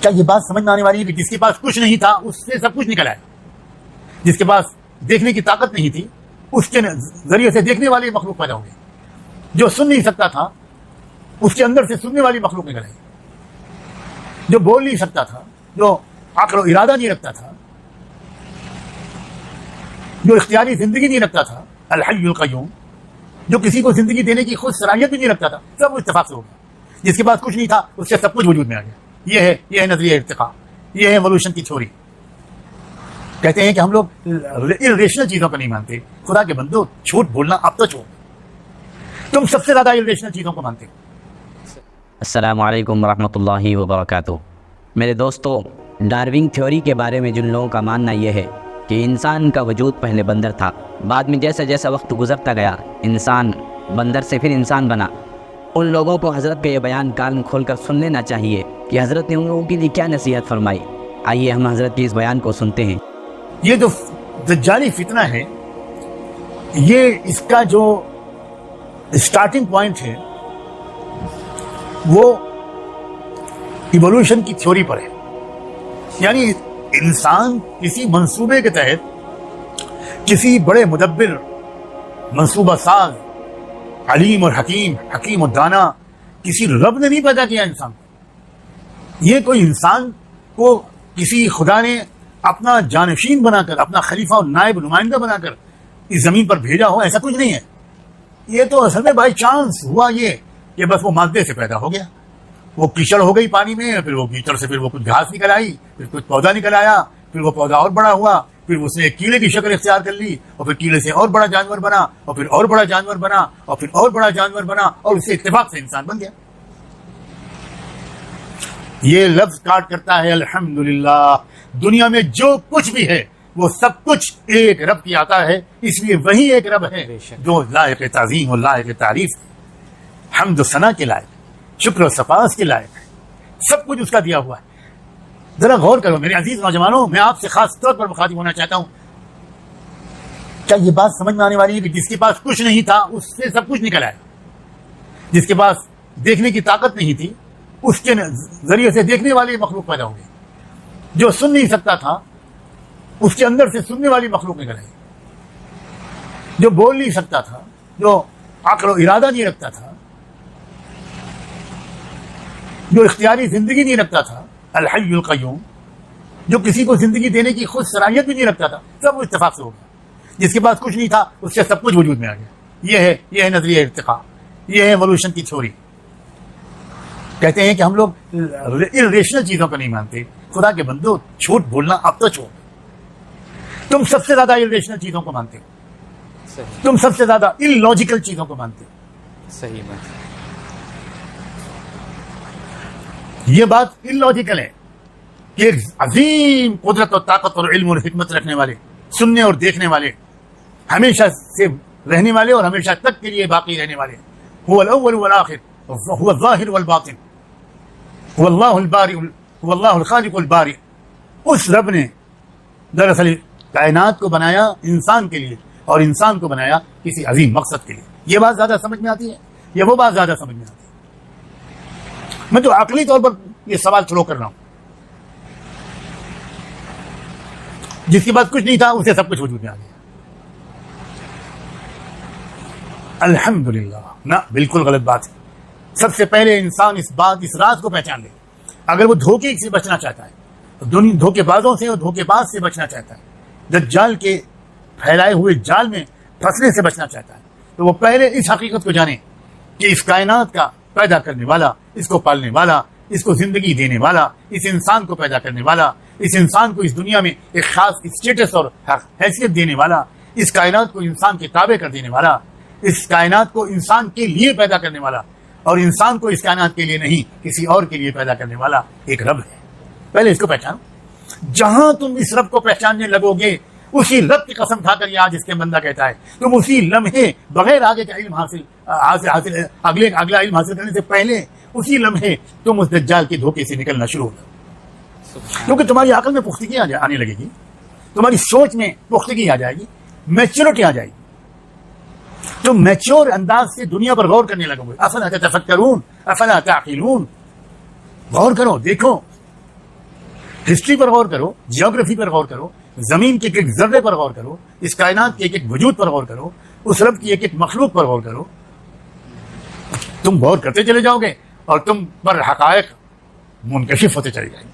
کیا یہ بات سمجھ میں آنے والی ہے کہ جس کے پاس کچھ نہیں تھا اس سے سب کچھ نکل آیا؟ جس کے پاس دیکھنے کی طاقت نہیں تھی اس کے ذریعے سے دیکھنے والی مخلوق پیدا ہو گئی. جو سن نہیں سکتا تھا اس کے اندر سے سننے والی مخلوق نکل آئی. جو بول نہیں سکتا تھا، جو عقل و ارادہ نہیں رکھتا تھا، جو اختیاری زندگی نہیں رکھتا تھا، الحی القیوم، جو کسی کو زندگی دینے کی خود صلاحیت بھی نہیں رکھتا تھا، سب اتفاق سے ہو گیا. جس کے پاس کچھ نہیں تھا اس سے سب کچھ وجود میں آ گیا. یہ ہے نظریہ ارتقاء، یہ ہے ایوولوشن کی تھیوری. کہتے ہیں کہ ہم لوگ irrational چیزوں کو نہیں مانتے. خدا کے بندو، جھوٹ بولنا اب تو چھوڑ. تم سب سے زیادہ irrational چیزوں کو مانتے. السلام علیکم ورحمۃ اللہ وبرکاتہ. میرے دوستو، ڈارون تھیوری کے بارے میں جن لوگوں کا ماننا یہ ہے کہ انسان کا وجود پہلے بندر تھا، بعد میں جیسا جیسا وقت گزرتا گیا انسان بندر سے پھر انسان بنا، ان لوگوں کو حضرت کا یہ بیان کان کھول کر سن لینا چاہیے کہ حضرت نے ان لوگوں کے لیے کیا نصیحت فرمائی. آئیے ہم حضرت کی اس بیان کو سنتے ہیں. یہ جو دجالی فتنہ ہے، یہ اس کا جو اسٹارٹنگ پوائنٹ ہے وہ ایوولوشن کی تھیوری پر ہے. یعنی انسان کسی منصوبے کے تحت، کسی بڑے مدبر، منصوبہ ساز، علیم اور حکیم اور دانا، کسی رب نے نہیں پیدا کیا انسان کو. یہ کوئی انسان کو کسی خدا نے اپنا جانشین بنا کر، اپنا خلیفہ اور نائب نمائندہ بنا کر اس زمین پر بھیجا ہو، ایسا کچھ نہیں ہے. یہ تو اصل میں بائی چانس ہوا یہ کہ بس وہ مادے سے پیدا ہو گیا. وہ کیچڑ ہو گئی پانی میں، پھر وہ کیچڑ سے پھر وہ کچھ گھاس نکل آئی، پھر کچھ پودا نکل آیا، پھر وہ پودا اور بڑا ہوا، پھر اس نے ایک کیڑے کی شکل اختیار کر لی، اور پھر کیڑے سے اور بڑا جانور بنا، اور پھر اور بڑا جانور بنا، اور پھر اور بڑا جانور بنا، اور اس سے اتفاق سے انسان بن گیا. یہ لفظ کاٹ کرتا ہے الحمدللہ. دنیا میں جو کچھ بھی ہے وہ سب کچھ ایک رب کی آتا ہے، اس لیے وہی ایک رب ہے جو لائق تعظیم اور لائق تعریف، حمد و ثنا کے لائق، شکر و صفاس کے لائق ہے. سب کچھ اس کا دیا ہوا ہے. ذرا غور کرو میرے عزیز نوجوانوں، میں آپ سے خاص طور پر مخاطب ہونا چاہتا ہوں. کیا یہ بات سمجھ میں آنے والی ہے کہ جس کے پاس کچھ نہیں تھا اس سے سب کچھ نکل آیا؟ جس کے پاس دیکھنے کی طاقت نہیں تھی اس کے ذریعے سے دیکھنے والی مخلوق پیدا ہو گئی. جو سن نہیں سکتا تھا اس کے اندر سے سننے والی مخلوق نکل آئی. جو بول نہیں سکتا تھا، جو عقل و ارادہ نہیں رکھتا تھا، جو اختیاری زندگی نہیں رکھتا تھا، الحی القیوم، جو کسی کو زندگی دینے کی خود صلاحیت بھی نہیں رکھتا تھا، سب اتفاق سے ہو گیا. جس کے پاس کچھ نہیں تھا اس سے سب کچھ وجود میں آ گیا. یہ ہے نظریہ ارتقاء، یہ ہے ایوولوشن کی تھیوری. کہتے ہیں کہ ہم لوگ irrational چیزوں کو نہیں مانتے. خدا کے بندو، جھوٹ بولنا اب تو چھوڑ. تم سب سے زیادہ irrational چیزوں کو مانتے. تم سب سے زیادہ illogical چیزوں کو مانتے. صحیح بات. یہ بات illogical ہے کہ ایک عظیم قدرت اور طاقت اور علم اور حکمت رکھنے والے، سننے اور دیکھنے والے، ہمیشہ سے رہنے والے اور ہمیشہ تک کے لیے باقی رہنے والے، هو الاول والآخر، هو الظاہر والباطن، هو اللہ البارئ، هو اللہ الخالق البارئ. اس رب نے دراصل کائنات کو بنایا انسان کے لیے، اور انسان کو بنایا کسی عظیم مقصد کے لیے. یہ بات زیادہ سمجھ میں آتی ہے، یہ وہ بات زیادہ سمجھ میں آتی ہے. میں تو عقلی طور پر یہ سوال شروع کر رہا ہوں. جس کے پاس کچھ نہیں تھا اسے سب کچھ وجود میں آ گیا. الحمدللہ. نہ، بالکل غلط بات ہے. سب سے پہلے انسان اس راز کو پہچان لے. اگر وہ دھوکے سے بچنا چاہتا ہے، دھوکے بازوں سے اور دھوکے باز سے بچنا چاہتا ہے، دجال کے پھیلائے ہوئے جال میں پھنسنے سے بچنا چاہتا ہے، تو وہ پہلے اس حقیقت کو جانے کہ اس کائنات کا پیدا کرنے والا، اس کو پالنے والا، اس کو زندگی دینے والا، اس انسان کو پیدا کرنے والا، اس انسان کو اس دنیا میں ایک خاص اسٹیٹس اور حیثیت دینے والا، اس کائنات کو انسان کے تابع کر دینے والا، اس کائنات کو انسان کے لیے پیدا کرنے والا، اور انسان کو اس کائنات کے لیے نہیں کسی اور کے لیے پیدا کرنے والا ایک رب ہے. پہلے اس کو پہچان. جہاں تم اس رب کو پہچاننے لگو گے، اسی رب کی قسم کھا کر یہ آج اس کے بندہ کہتا ہے، تم اسی لمحے بغیر آگے کا علم اگلا علم حاصل کرنے سے پہلے اسی لمحے تم اس دجال کے دھوکے سے نکلنا شروع ہو جاؤ. کیونکہ تمہاری عقل میں پختگی آنے لگے گی، تمہاری سوچ میں پختگی آ جائے گی، میچورٹی آ جائے گی. تم میچور انداز سے دنیا پر غور کرنے لگو گے. افلا تتفکرون افلا تعقلون. غور کرو، دیکھو ہسٹری پر غور کرو, جیوگرافی پر غور کرو, زمین کے ایک ایک ذرے پر غور کرو, اس کائنات کے ایک ایک وجود پر غور کرو, اس رب کی ایک ایک مخلوق پر غور کرو. تم غور کرتے چلے جاؤ گے اور تم پر حقائق منکشف ہوتے چلے جائیں گے,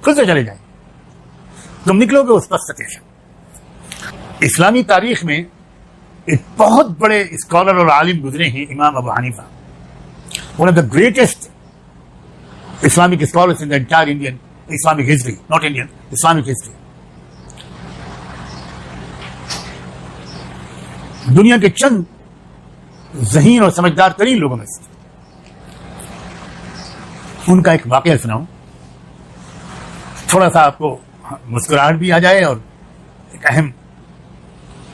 خود سے چلے جائیں گے, تم نکلو گے اس پس سے. اسلامی تاریخ میں ایک بہت بڑے اسکالر اور عالم گزرے ہیں Imam Abu Hanifa, one of the greatest Islamic scholars in the entire Indian Islamic history, not Indian, Islamic history. دنیا کے چند ذہین اور سمجھدار ترین لوگوں میں سے. ان کا ایک واقعہ سناؤں, تھوڑا سا آپ کو مسکراہٹ بھی آ جائے اور ایک اہم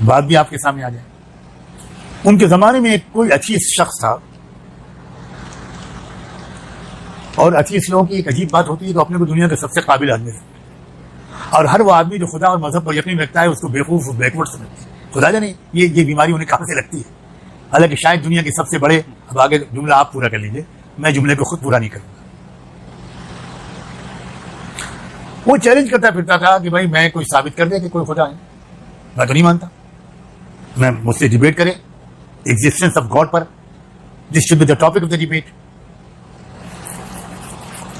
بات بھی آپ کے سامنے آ جائے. ان کے زمانے میں ایک کوئی اچھی شخص تھا, اور اچھیس لوگوں کی ایک عجیب بات ہوتی ہے کہ اپنے کو دنیا کے سب سے قابل آدمی ہے, اور ہر وہ آدمی جو خدا اور مذہب پر یقین رکھتا ہے اس کو بیوقوف بیکورڈ سمجھتے ہیں. خدا جانے یہ بیماری انہیں کہاں سے لگتی ہے, حالانکہ شاید دنیا کے سب سے بڑے. اب آگے جملہ آپ پورا کر لیجیے, میں جملے کو خود پورا نہیں کروں گا. وہ چیلنج کرتا پھرتا تھا کہ بھائی میں کوئی ثابت کر دے کہ کوئی خدا ہے. میں تو نہیں مانتا, میں مجھ سے ڈیبیٹ کرے ایگزسٹنس آف گاڈ پر, this should be the topic of the debate.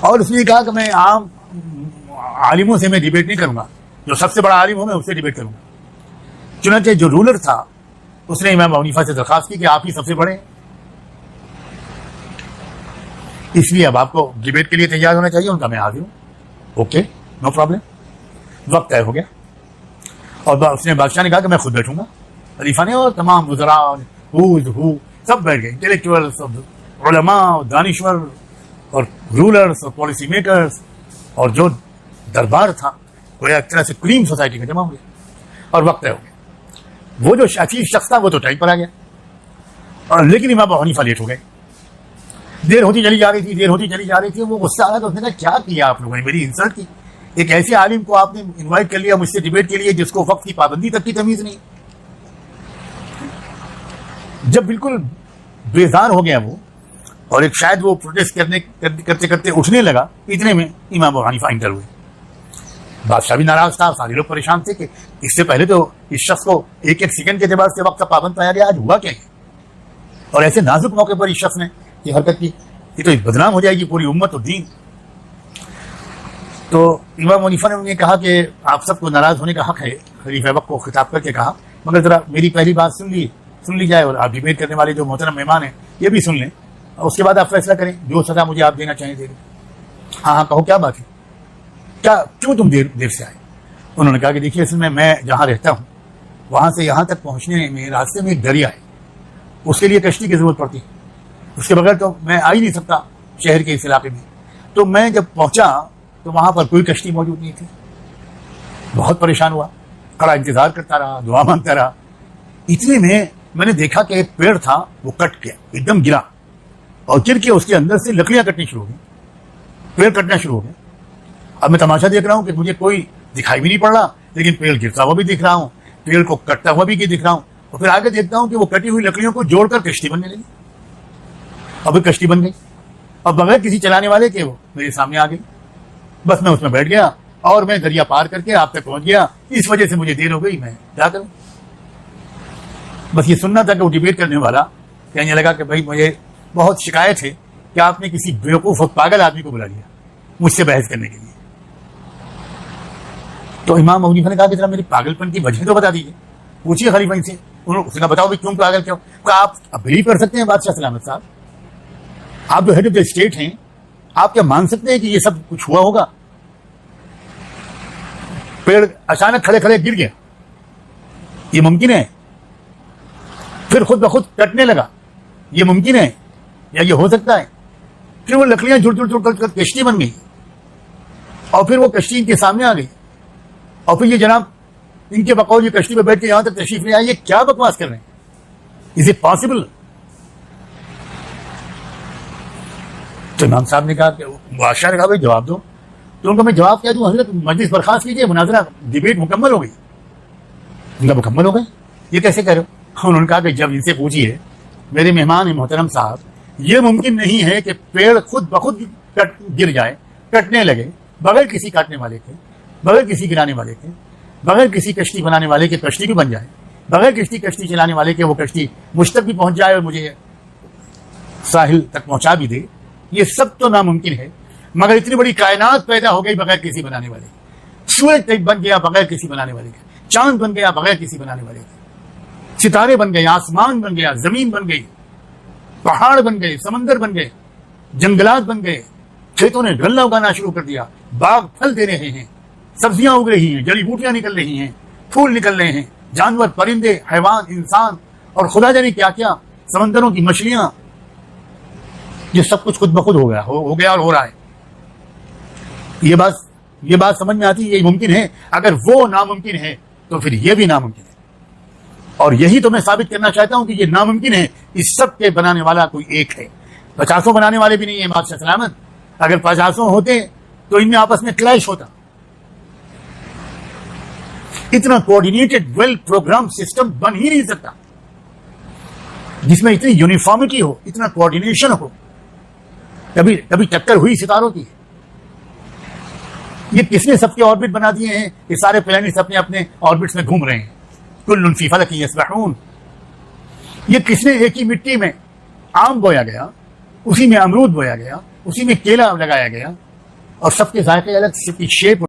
اور اس نے کہا کہ میں عام عالموں سے میں ڈیبیٹ نہیں کروں گا, جو سب سے بڑا عالم ہو میں اس سے ڈیبیٹ کروں گا. چنانچہ جو رولر تھا اس نے امام ابو حنیفہ سے درخواست کی کہ آپ ہی سب سے بڑے ہیں, اس لیے اب آپ کو ڈیبیٹ کے لیے تیار ہونا چاہیے. ان کا میں حاضر ہوں. Okay, no problem. وقت طے ہو گیا اور اس نے بادشاہ نے کہا کہ میں خود بیٹھوں گا. خلیفہ نے اور تمام وزراء سب بیٹھ گئے, انٹلیکچوئل, سب علماء, دانشور اور رولرز اور پالیسی میکرز, اور جو دربار تھا وہ ایک طرح سے کریم سوسائٹی میں جمع ہو گیا اور وقت طے ہو گیا. وہ جو عجیب شخص تھا وہ تو ٹائم پر آ گیا, اور لیکن امام ابو حنیفہ لیٹ ہو گئے. دیر ہوتی چلی جا رہی تھی. وہ غصہ آ رہا تھا, اس نے کہا کیا کیا آپ لوگوں نے, میری انسلٹ کی. ایک ایسے عالم کو آپ نے انوائٹ کر لیا مجھ سے ڈیبیٹ کے لیے جس کو وقت کی پابندی تک کی تمیز نہیں. جب بالکل بیزار ہو گیا وہ, اور ایک شاید وہ پروٹیسٹ کرتے کرتے اٹھنے لگا, اتنے میں امام ابو حنیفہ انٹر ہوئے. بادشاہ بھی ناراض تھا, سارے لوگ پریشان تھے کہ اس سے پہلے تو اس شخص کو ایک ایک سیکنڈ کے اعتبار سے وقت کا پابند پایا گیا, آج ہوا کیا ہے؟ اور ایسے نازک موقع پر اس شخص نے یہ حرکت کی, یہ تو بدنام ہو جائے گی پوری امت اور دین. تو امام ابو حنیفہ نے انہیں کہا کہ آپ سب کو ناراض ہونے کا حق ہے. خلیفہ وقت کو خطاب کر کے کہا مگر ذرا میری پہلی بات سن لی جائے, اور آپ ڈیبیٹ کرنے والے جو محترم مہمان ہیں یہ بھی سن لیں, اس کے بعد آپ فیصلہ کریں, جو سزا مجھے آپ دینا چاہیں دے دیں. ہاں کہو کیا بات ہے, کیوں تم دیر سے آئے؟ انہوں نے کہا کہ دیکھیے اصل میں جہاں رہتا ہوں وہاں سے یہاں تک پہنچنے میں راستے میں ایک دریا ہے, اس کے لیے کشتی کی ضرورت پڑتی ہے, اس کے بغیر تو میں آ ہی نہیں سکتا شہر کے اس علاقے میں. تو میں جب پہنچا تو وہاں پر کوئی کشتی موجود نہیں تھی. بہت پریشان ہوا, کھڑا انتظار کرتا رہا, دعا مانگتا رہا. اتنے میں نے دیکھا کہ ایک پیڑ تھا وہ کٹ گیا, ایک دم گرا, اور گر کے اس کے اندر سے لکڑیاں کٹنی شروع ہو گئی, پیڑ کٹنا شروع ہو گئے. اب میں تماشا دیکھ رہا ہوں کہ مجھے کوئی دکھائی بھی نہیں پڑ رہا, لیکن پیڑ گرتا ہوا بھی دکھ رہا ہوں, پیڑ کو کٹتا ہوا بھی دکھ رہا ہوں. اور پھر آگے دیکھتا ہوں کہ وہ کٹی ہوئی لکڑیوں کو جوڑ کر کشتی بننے لگی. اب کشتی بن گئی, اب بغیر کسی چلانے والے کے وہ میرے سامنے آ گئی. بس میں اس میں بیٹھ گیا اور میں دریا پار کر کے آپ تک پہنچ گیا. اس وجہ سے مجھے دیر ہو گئی, میں کیا کروں. بس یہ سننا تھا کہ وہ ڈیبیٹ کرنے والا کہنے لگا کہ بھائی مجھے بہت شکایت ہے کہ آپ نے کسی بیوقوف اور پاگل آدمی کو بلا لیا مجھ سے بحث کرنے کے لیے. تو امام ابو حنیفہ نے کہا کہ ذرا میری پاگل پن کی وجہ تو بتا دیجیے, پوچھیے خلیفہ سے. انہوں نے بتاؤ بھائی کیوں پاگل کیوں. آپ بلیو کر سکتے ہیں بادشاہ سلامت صاحب, آپ جو ہیڈ آف دا اسٹیٹ ہیں, آپ کیا مان سکتے ہیں کہ یہ سب کچھ ہوا ہوگا؟ پیڑ اچانک کھڑے کھڑے گر گیا, یہ ممکن ہے؟ پھر خود بخود کٹنے لگا, یہ ممکن ہے یا یہ ہو سکتا ہے؟ پھر وہ لکڑیاں جڑ کر کشتی بن گئی, اور پھر وہ کشتی ان کے سامنے آ گئی, اور پھر یہ جناب ان کے بقول یہ کشتی پہ بیٹھ کے یہاں تک تشریف لے آئے. یہ کیا بکواس کر رہے ہیں؟ Is it possible? تو امام صاحب نے کہا کہ بادشاہ نے کہا بھائی جواب دو. تو ان کو میں جواب کیا دوں؟ حضرت مجلس برخاست کیجیے, مناظرہ ڈیبیٹ مکمل ہو گئی. ان کا مکمل ہو گئی, یہ کیسے کہہ رہے ہو؟ انہوں نے کہا کہ جب ان سے پوچھیے میرے مہمان محترم صاحب, یہ ممکن نہیں ہے کہ پیڑ خود بخود گر جائے, کٹنے لگے, بغیر کسی کاٹنے والے کے، بغیر کسی گرانے والے کے، بغیر کسی کشتی بنانے والے کے کشتی بھی بن جائے، بغیر کشتی چلانے والے کے وہ کشتی مجھ تک بھی پہنچ جائے اور مجھے ساحل تک پہنچا بھی دے، یہ سب تو ناممکن ہے۔ مگر اتنی بڑی کائنات پیدا ہو گئی بغیر کسی بنانے والے کے، سورج بن گیا بغیر کسی بنانے والے کے، چاند بن گیا بغیر کسی بنانے والے کے، ستارے بن گئے، آسمان بن گیا، زمین بن گئی، پہاڑ بن گئے، سمندر بن گئے، جنگلات بن گئے، کھیتوں نے غلہ اگانا شروع کر دیا، باغ پھل دے رہے ہیں، سبزیاں اگ رہی ہیں، جڑی بوٹیاں نکل رہی ہیں، پھول نکل رہے ہیں، جانور، پرندے، حیوان، انسان اور خدا جانے کیا کیا، سمندروں کی مچھلیاں، یہ سب کچھ خود بخود ہو گیا اور ہو رہا ہے۔ یہ بات سمجھ میں آتی ہے، یہ ممکن ہے۔ اگر وہ ناممکن ہے تو پھر یہ بھی ناممکن ہے، اور یہی تو میں ثابت کرنا چاہتا ہوں کہ یہ ناممکن ہے۔ اس سب کے بنانے والا کوئی ایک ہے، 50 بنانے والے بھی نہیں ہیں بادشاہ سلامت۔ اگر 50 ہوتے تو ان میں آپس میں کلیش ہوتا۔ اتنا کوآرڈینیٹڈ ویل پروگرام سسٹم بن ہی نہیں سکتا جس میں اتنی یونیفارمٹی ہو، اتنا کوآرڈینیشن ہو۔ کبھی ٹکر ہوئی ستاروں کی؟ یہ کس نے سب کے آربٹ بنا دیے ہیں کہ سارے پلانٹس اپنے اپنے آربٹس میں گھوم رہے ہیں؟ کل فی فلک یسبحون۔ یہ کس نے ایک ہی مٹی میں آم بویا گیا، اسی میں امرود بویا گیا، اسی میں کیلا لگایا گیا، اور سب کے ذائقے الگ، سب کی شیپ